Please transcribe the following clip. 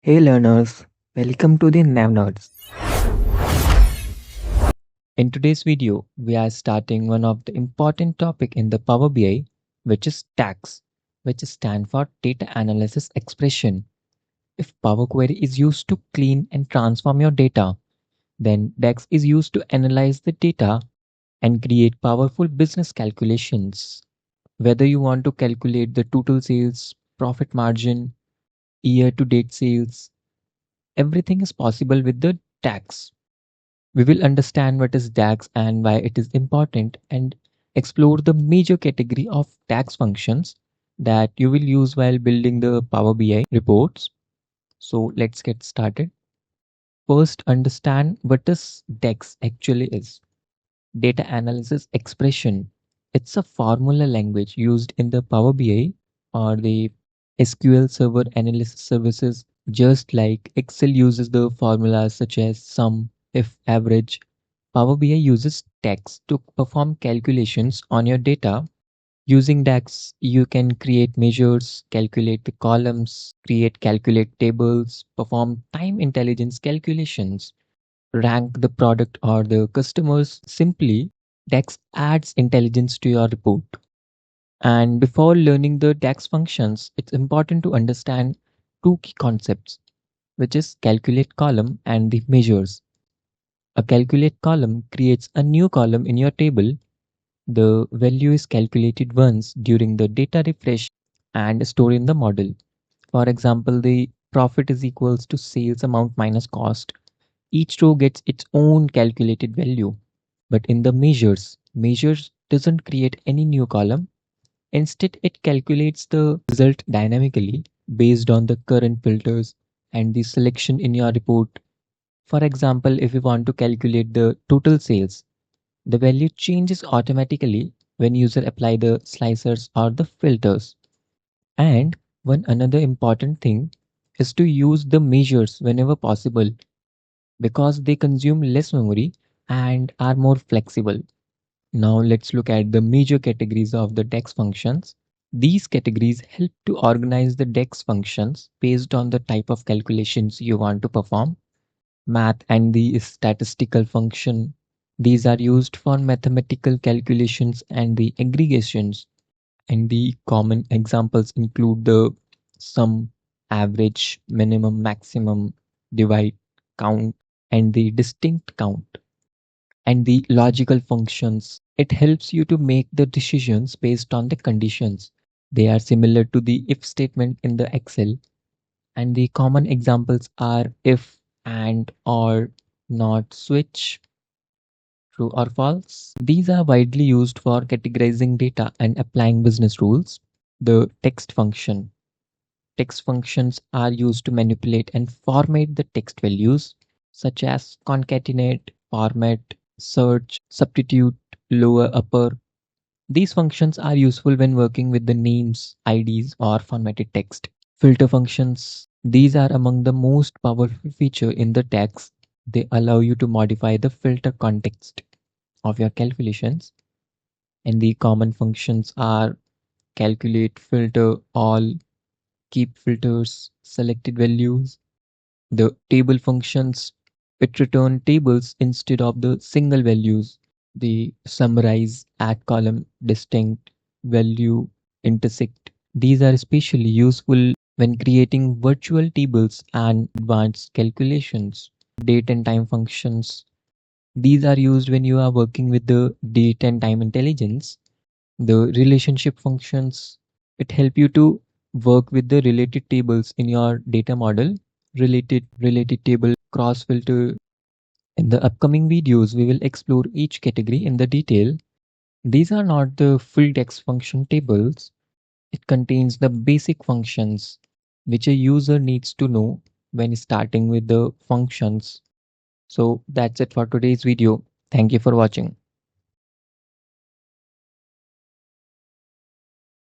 Hey learners, welcome to the Nav Nerds. In today's video, we are starting one of the important topic in the Power BI, which is DAX, which stands for Data Analysis Expression. If Power Query is used to clean and transform your data, then DAX is used to analyze the data and create powerful business calculations. Whether you want to calculate the total sales, profit margin, year-to-date sales, everything is possible with the DAX. We will understand what is DAX and why it is important and explore the major category of DAX functions that you will use while building the Power BI reports. So let's get started. First, understand what is DAX actually is. Data analysis expression. It's a formula language used in the Power BI or the SQL Server analysis services, just like Excel uses the formulas such as sum, if, average. Power BI uses DAX to perform calculations on your data. Using DAX, you can create measures, calculate the columns, calculate tables, perform time intelligence calculations, rank the product or the customers. Simply, DAX adds intelligence to your report. And before learning the DAX functions, it's important to understand two key concepts, which is calculate column and the measures. A calculate column creates a new column in your table. The value is calculated once during the data refresh and stored in the model. For example, the profit is equals to sales amount minus cost. Each row gets its own calculated value. But in the measures doesn't create any new column. Instead, it calculates the result dynamically based on the current filters and the selection in your report. For example, if you want to calculate the total sales, the value changes automatically when user apply the slicers or the filters. And one another important thing is to use the measures whenever possible because they consume less memory and are more flexible. Now let's look at the major categories of the DAX functions. These categories help to organize the DAX functions based on the type of calculations you want to perform. Math and the statistical function. These are used for mathematical calculations and the aggregations. And the common examples include the sum, average, minimum, maximum, divide, count, and the distinct count. And the logical functions. It helps you to make the decisions based on the conditions. They are similar to the if statement in the Excel. And the common examples are if, and, or, not, switch, true or false. These are widely used for categorizing data and applying business rules. The text function. Text functions are used to manipulate and format the text values, such as concatenate, format, search, substitute, lower, upper. These functions are useful when working with the names, IDs, or formatted text. Filter functions. These are among the most powerful feature in the text. They allow you to modify the filter context of your calculations. And the common functions are calculate, filter, all, keep filters, selected values. The table functions, it return tables instead of the single values. The summarize, add column, distinct, value, intersect. These are especially useful when creating virtual tables and advanced calculations. Date and time functions. These are used when you are working with the date and time intelligence. The relationship functions, it help you to work with the related tables in your data model. Related table, cross filter. In the upcoming videos, we will explore each category in the detail. These are not the full text function tables. It contains the basic functions which a user needs to know when starting with the functions. So that's it for today's video. Thank you for watching.